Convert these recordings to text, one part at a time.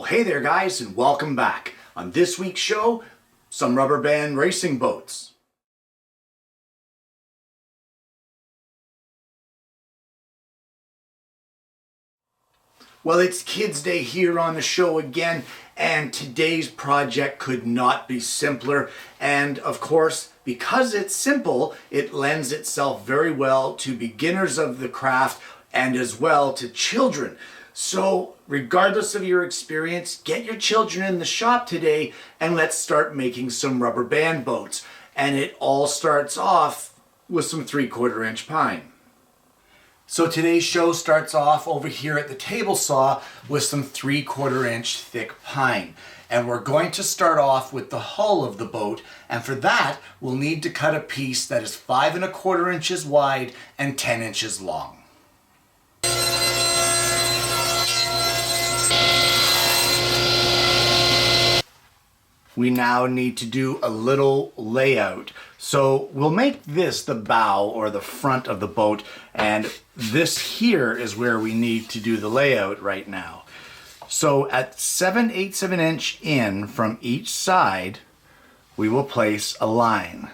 Hey there guys, and welcome back. On this week's show, some rubber band racing boats. Well, it's Kids Day here on the show again, and today's project could not be simpler. And of course, because it's simple, it lends itself very well to beginners of the craft and as well to children. So regardless of your experience, get your children in the shop today and let's start making some rubber band boats. And it all starts off with some 3/4 inch pine. So today's show starts off over here at the table saw with some 3/4 inch thick pine. And we're going to start off with the hull of the boat, and for that we'll need to cut a piece that is 5 1/4 inches wide and 10 inches long. We now need to do a little layout. So we'll make this the bow or the front of the boat, and this here is where we need to do the layout right now. So at 7/8 of an inch in from each side, we will place a line.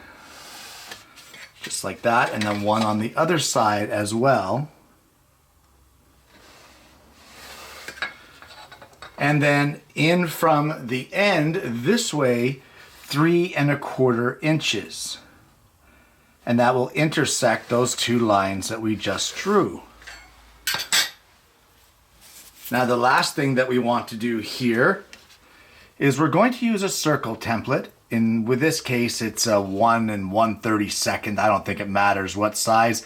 Just like that, and then one on the other side as well. And then in from the end this way, 3 1/4 inches. And that will intersect those two lines that we just drew. Now the last thing that we want to do here is we're going to use a circle template. With this case, it's a 1 1/32. I don't think it matters what size.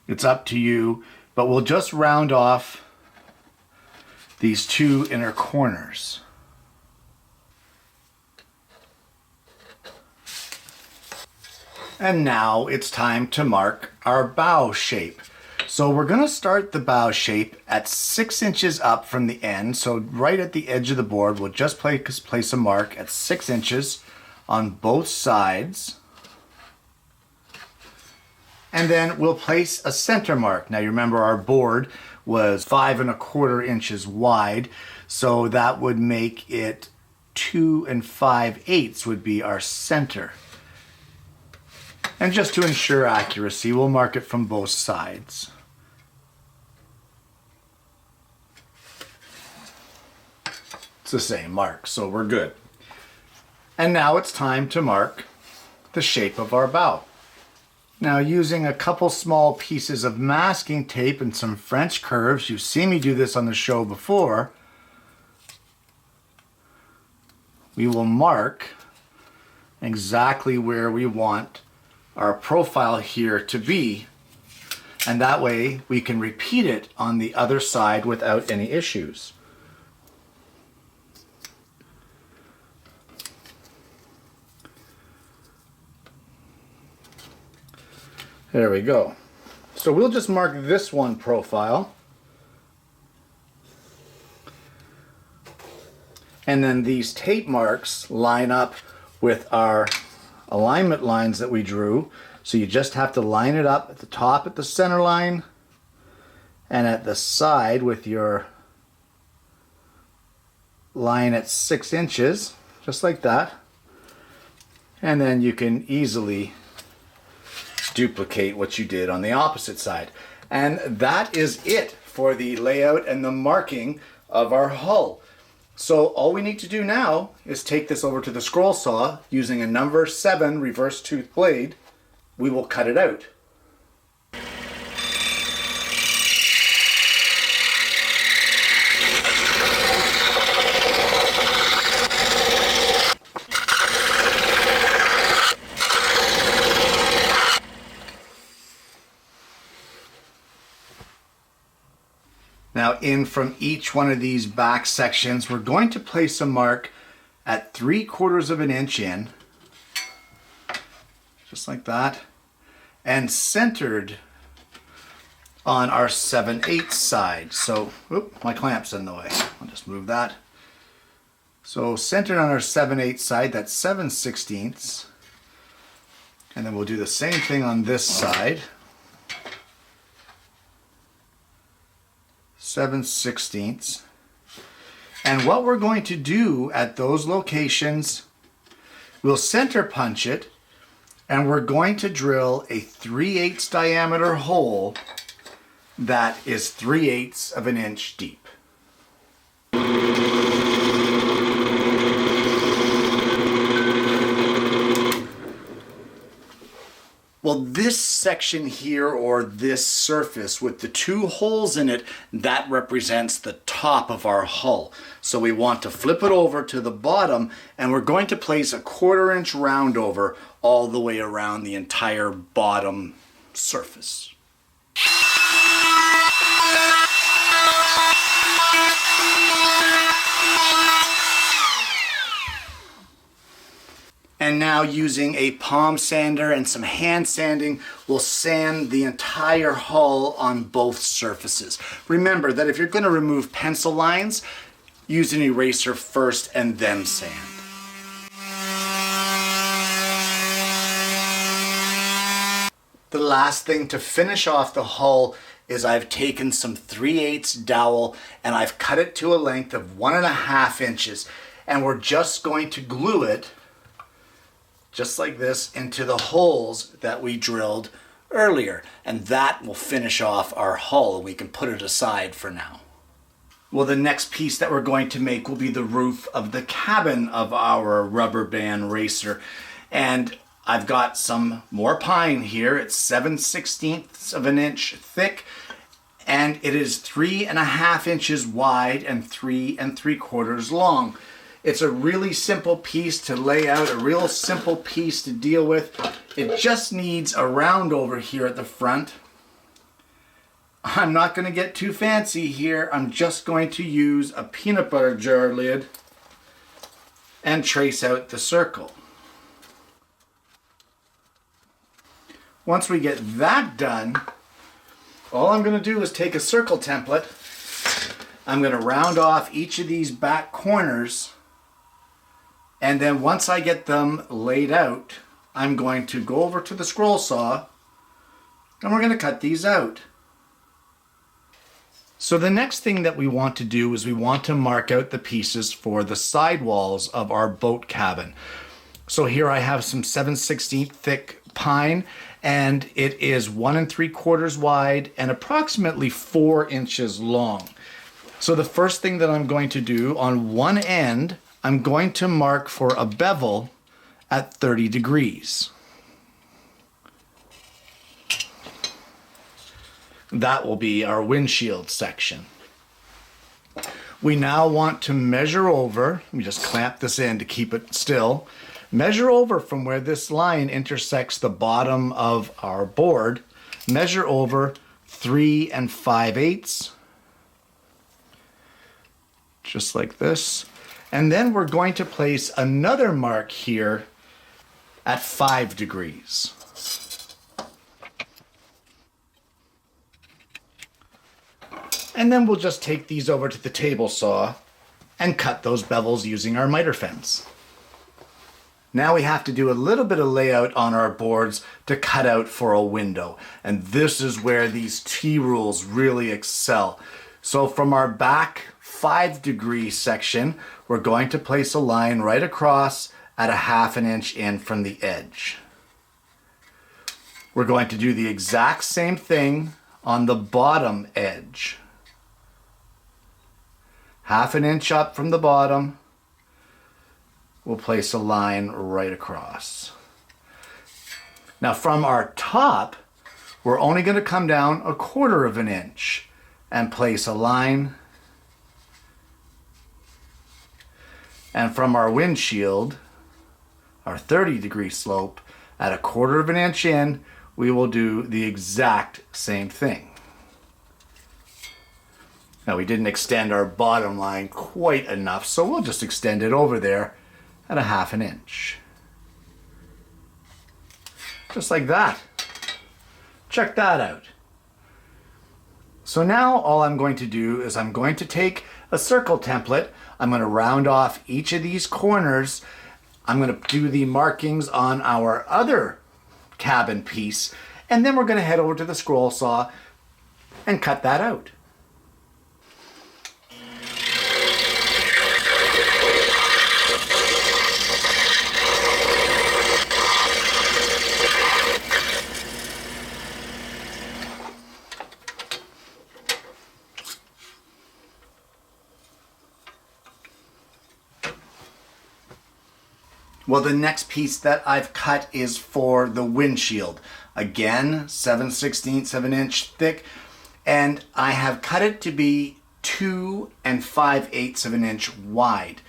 It's up to you, but we'll just round off these two inner corners. And now it's time to mark our bow shape. So we're going to start the bow shape at 6 inches up from the end. So right at the edge of the board, we'll just place a mark at 6 inches on both sides. And then we'll place a center mark. Now you remember our board was 5 1/4 inches wide, so that would make it 2 5/8 would be our center. And just to ensure accuracy, we'll mark it from both sides. It's the same mark, so we're good. And now it's time to mark the shape of our bow. Now, using a couple small pieces of masking tape and some French curves, you've seen me do this on the show before, we will mark exactly where we want our profile here to be, and that way we can repeat it on the other side without any issues. There we go. So we'll just mark this one profile. And then these tape marks line up with our alignment lines that we drew. So you just have to line it up at the top at the center line and at the side with your line at 6 inches, just like that. And then you can easily duplicate what you did on the opposite side. And that is it for the layout and the marking of our hull. So all we need to do now is take this over to the scroll saw using a number 7 reverse tooth blade. We will cut it out. Now in from each one of these back sections, we're going to place a mark at 3/4 of an inch in, just like that, and centered on our 7/8 side. So, my clamp's in the way. I'll just move that. So centered on our 7/8 side, that's 7/16. And then we'll do the same thing on this side. 7/16. And what we're going to do at those locations, we'll center punch it, and we're going to drill a 3/8 diameter hole that is 3/8 of an inch deep. Well, this section here, or this surface with the 2 holes in it, that represents the top of our hull. So we want to flip it over to the bottom, and we're going to place a 1/4 inch round over all the way around the entire bottom surface. And now, using a palm sander and some hand sanding, we'll sand the entire hull on both surfaces. Remember that if you're going to remove pencil lines, use an eraser first and then sand. The last thing to finish off the hull is I've taken some 3/8 dowel and I've cut it to a length of 1.5 inches, and we're just going to glue it just like this into the holes that we drilled earlier, and that will finish off our hull, and we can put it aside for now. Well, the next piece that we're going to make will be the roof of the cabin of our rubber band racer, and I've got some more pine here. It's 7/16 of an inch thick, and it is 3.5 inches wide and 3 3/4 long. It's a really simple piece to lay out, a real simple piece to deal with. It just needs a round over here at the front. I'm not going to get too fancy here. I'm just going to use a peanut butter jar lid and trace out the circle. Once we get that done, all I'm going to do is take a circle template. I'm going to round off each of these back corners, and then once I get them laid out, I'm going to go over to the scroll saw and we're going to cut these out. So the next thing that we want to do is we want to mark out the pieces for the side walls of our boat cabin. So here I have some 7/16 thick pine, and it is 1 3/4 wide and approximately 4 inches long. So the first thing that I'm going to do, on one end, I'm going to mark for a bevel at 30 degrees. That will be our windshield section. We now want to measure over. Let me just clamp this in to keep it still. Measure over from where this line intersects the bottom of our board. Measure over 3 5/8. Just like this. And then we're going to place another mark here at 5 degrees. And then we'll just take these over to the table saw and cut those bevels using our miter fence. Now we have to do a little bit of layout on our boards to cut out for a window. And this is where these T-rules really excel. So from our back 5 degree section, we're going to place a line right across at 1/2 inch in from the edge. We're going to do the exact same thing on the bottom edge. 1/2 inch up from the bottom, we'll place a line right across. Now from our top, we're only going to come down 1/4 inch and place a line. And from our windshield, our 30 degree slope, at 1/4 inch in, we will do the exact same thing. Now we didn't extend our bottom line quite enough, so we'll just extend it over there at 1/2 inch. Just like that. Check that out. So now all I'm going to do is I'm going to take a circle template. I'm going to round off each of these corners. I'm going to do the markings on our other cabin piece, and then we're going to head over to the scroll saw and cut that out. Well, the next piece that I've cut is for the windshield. Again, 7/16 of an inch thick, and I have cut it to be 2 5/8 of an inch wide.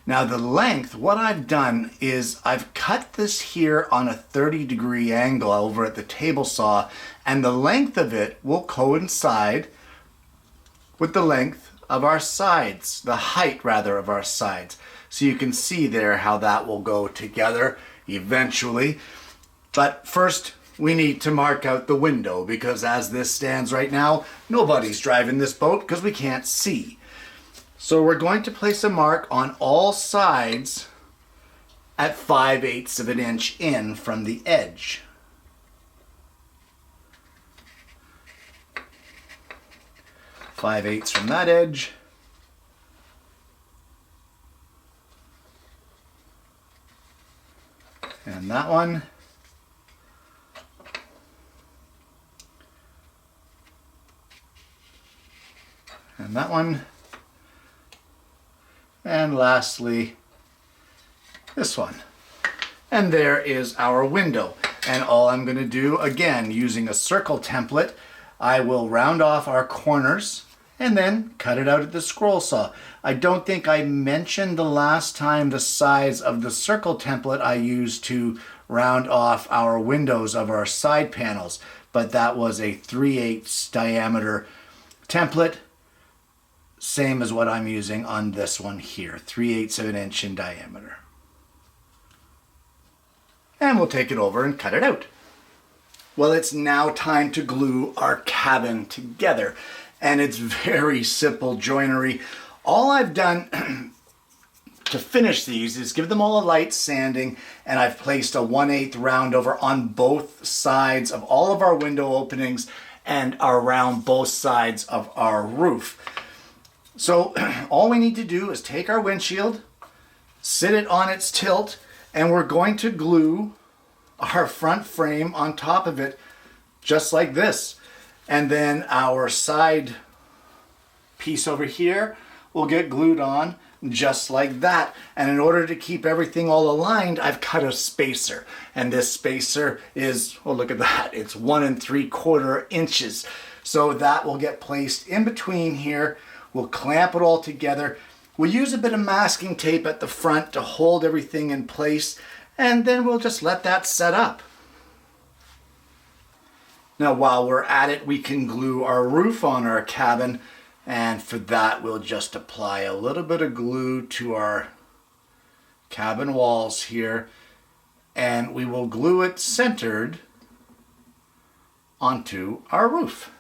Now the length, what I've done is I've cut this here on a 30-degree angle over at the table saw, and the length of it will coincide with the length of our sides, the height rather of our sides. So you can see there how that will go together eventually. But first we need to mark out the window, because as this stands right now, nobody's driving this boat because we can't see. So we're going to place a mark on all sides at 5/8 of an inch in from the edge. Five-eighths from that edge. And that one. And that one. And lastly, this one. And there is our window. And all I'm going to do, again, using a circle template, I will round off our corners and then cut it out at the scroll saw. I don't think I mentioned the last time the size of the circle template I used to round off our windows of our side panels, but that was a 3/8 diameter template. Same as what I'm using on this one here, 3/8 of an inch in diameter. And we'll take it over and cut it out. Well, it's now time to glue our cabin together, and it's very simple joinery. All I've done to finish these is give them all a light sanding, and I've placed a 1/8 round over on both sides of all of our window openings and around both sides of our roof. So all we need to do is take our windshield, sit it on its tilt, and we're going to glue our front frame on top of it just like this. And then our side piece over here will get glued on just like that. And in order to keep everything all aligned, I've cut a spacer. And this spacer is, oh, look at that, it's 1 3/4 inches. So that will get placed in between here. We'll clamp it all together. We'll use a bit of masking tape at the front to hold everything in place, and then we'll just let that set up. Now while we're at it, we can glue our roof on our cabin, and for that we'll just apply a little bit of glue to our cabin walls here, and we will glue it centered onto our roof.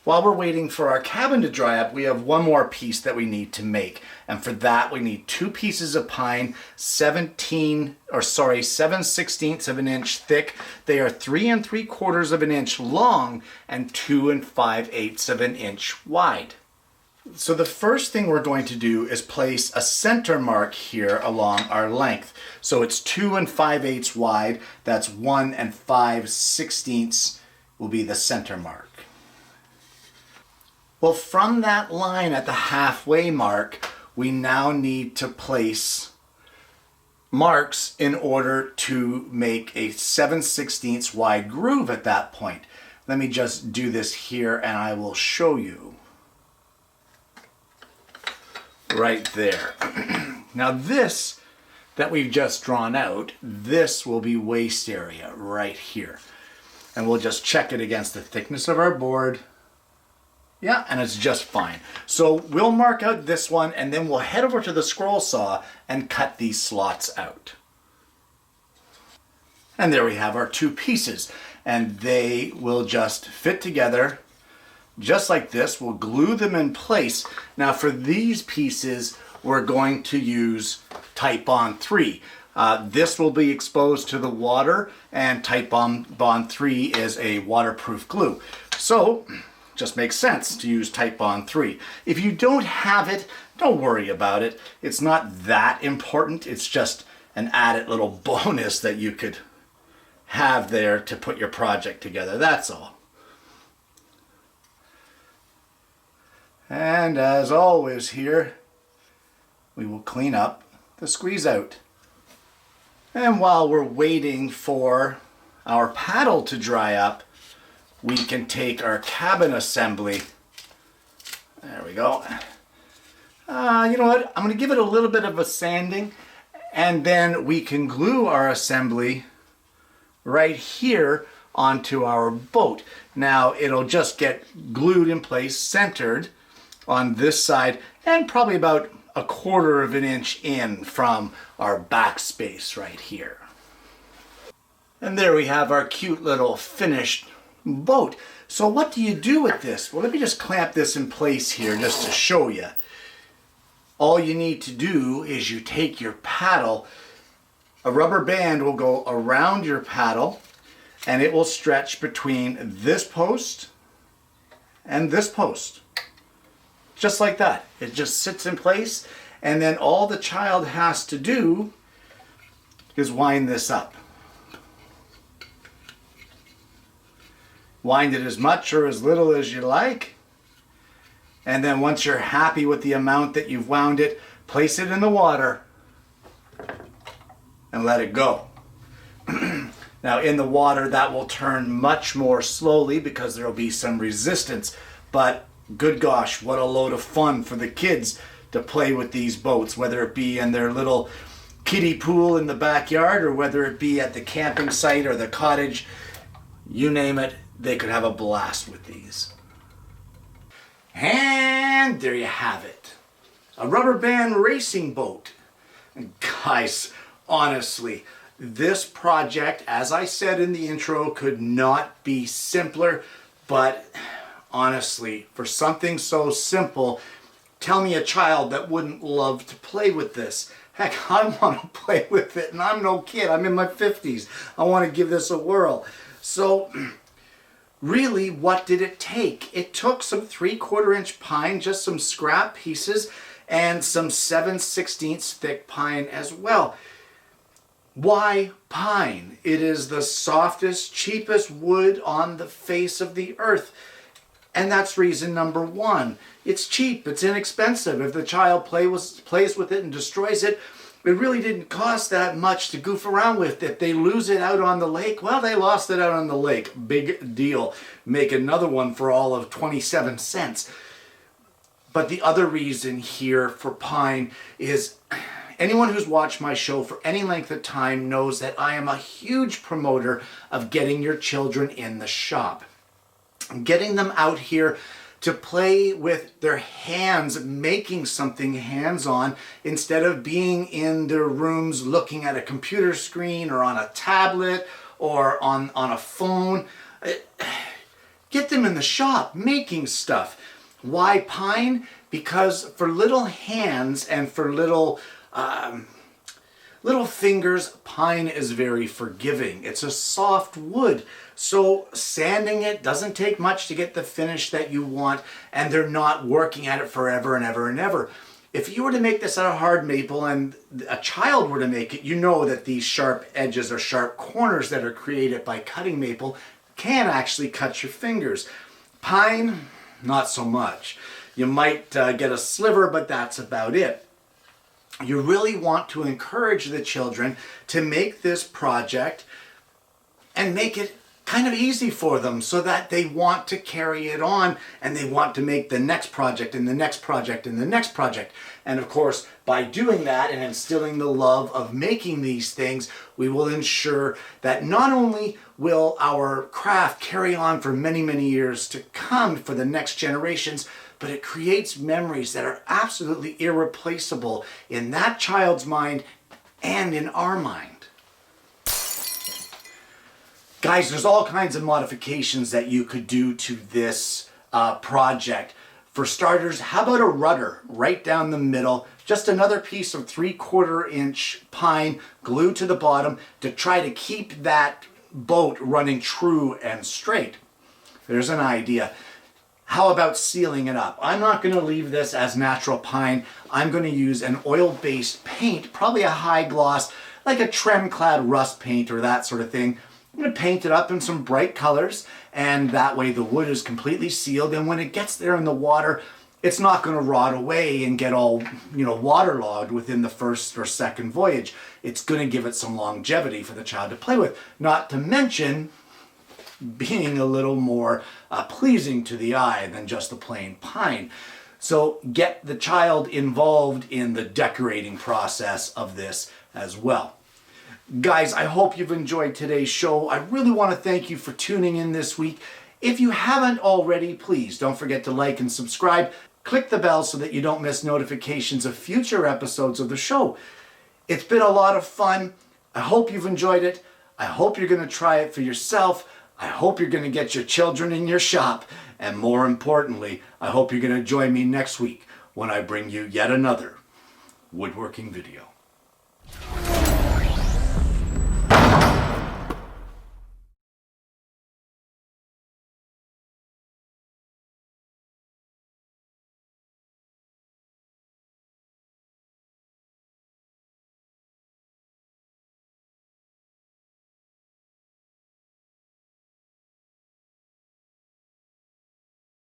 While we're waiting for our cabin to dry up, we have one more piece that we need to make. And for that, we need 2 pieces of pine, 7/16 of an inch thick. They are 3 3/4 of an inch long and 2 5/8 of an inch wide. So the first thing we're going to do is place a center mark here along our length. So it's 2 5/8 wide. That's 1 5/16 will be the center mark. Well, from that line at the halfway mark, we now need to place marks in order to make a 7/16 wide groove at that point. Let me just do this here and I will show you. Right there. Now this that we've just drawn out, this will be waste area right here. And we'll just check it against the thickness of our board. Yeah, and it's just fine. So we'll mark out this one and then we'll head over to the scroll saw and cut these slots out. And there we have our 2 pieces, and they will just fit together just like this. We'll glue them in place. Now for these pieces, we're going to use Titebond 3. This will be exposed to the water, and Titebond 3 is a waterproof glue. So just makes sense to use Titebond 3. If you don't have it, don't worry about it. It's not that important. It's just an added little bonus that you could have there to put your project together. That's all. And as always here, we will clean up the squeeze out. And while we're waiting for our paddle to dry up, we can take our cabin assembly. There we go. You know what? I'm going to give it a little bit of a sanding, and then we can glue our assembly right here onto our boat. Now it'll just get glued in place, centered on this side, and probably about 1/4 of an inch in from our backspace right here. And there we have our cute little finished boat. So what do you do with this? Well, let me just clamp this in place here just to show you. All you need to do is you take your paddle, a rubber band will go around your paddle, and it will stretch between this post and this post. Just like that. It just sits in place, and then all the child has to do is wind this up. Wind it as much or as little as you like. And then once you're happy with the amount that you've wound it, place it in the water and let it go. Now in the water that will turn much more slowly because there will be some resistance, but good gosh, what a load of fun for the kids to play with these boats, whether it be in their little kiddie pool in the backyard or whether it be at the camping site or the cottage, you name it, they could have a blast with these. And there you have it. A rubber band racing boat. And guys, honestly, this project, as I said in the intro, could not be simpler, but honestly, for something so simple, tell me a child that wouldn't love to play with this. Heck, I want to play with it, and I'm no kid. I'm in my 50s. I want to give this a whirl. So, really, what did it take? It took some 3/4 inch pine, just some scrap pieces, and some 7/16 thick pine as well. Why pine? It is the softest, cheapest wood on the face of the earth. And that's reason number one. It's cheap, it's inexpensive. If the child plays with it and destroys it, it really didn't cost that much to goof around with. If they lose it out on the lake, well, they lost it out on the lake. Big deal. Make another one for all of 27 cents. But the other reason here for pine is anyone who's watched my show for any length of time knows that I am a huge promoter of getting your children in the shop. Getting them out here to play with their hands, making something hands-on, instead of being in their rooms looking at a computer screen or on a tablet or on a phone. Get them in the shop making stuff. Why pine? Because for little hands and for little fingers, pine is very forgiving. It's a soft wood. So sanding it doesn't take much to get the finish that you want, and they're not working at it forever and ever and ever. If you were to make this out of hard maple and a child were to make it, you know that these sharp edges or sharp corners that are created by cutting maple can actually cut your fingers. Pine, not so much. You might get a sliver, but that's about it. You really want to encourage the children to make this project and make it kind of easy for them so that they want to carry it on and they want to make the next project and the next project and the next project. And of course, by doing that and instilling the love of making these things, we will ensure that not only will our craft carry on for many, many years to come for the next generations, but it creates memories that are absolutely irreplaceable in that child's mind and in our mind. Guys, there's all kinds of modifications that you could do to this project. For starters, how about a rudder right down the middle? Just another piece of 3/4 inch pine glued to the bottom to try to keep that boat running true and straight. There's an idea. How about sealing it up? I'm not going to leave this as natural pine. I'm going to use an oil-based paint, probably a high gloss, like a trim-clad rust paint or that sort of thing. I'm going to paint it up in some bright colors, and that way the wood is completely sealed, and when it gets there in the water, it's not going to rot away and get all, waterlogged within the first or second voyage. It's going to give it some longevity for the child to play with. Not to mention being a little more pleasing to the eye than just the plain pine. So get the child involved in the decorating process of this as well. Guys, I hope you've enjoyed today's show. I really want to thank you for tuning in this week. If you haven't already, please don't forget to like and subscribe. Click the bell so that you don't miss notifications of future episodes of the show. It's been a lot of fun. I hope you've enjoyed it. I hope you're going to try it for yourself. I hope you're going to get your children in your shop. And more importantly, I hope you're going to join me next week when I bring you yet another woodworking video.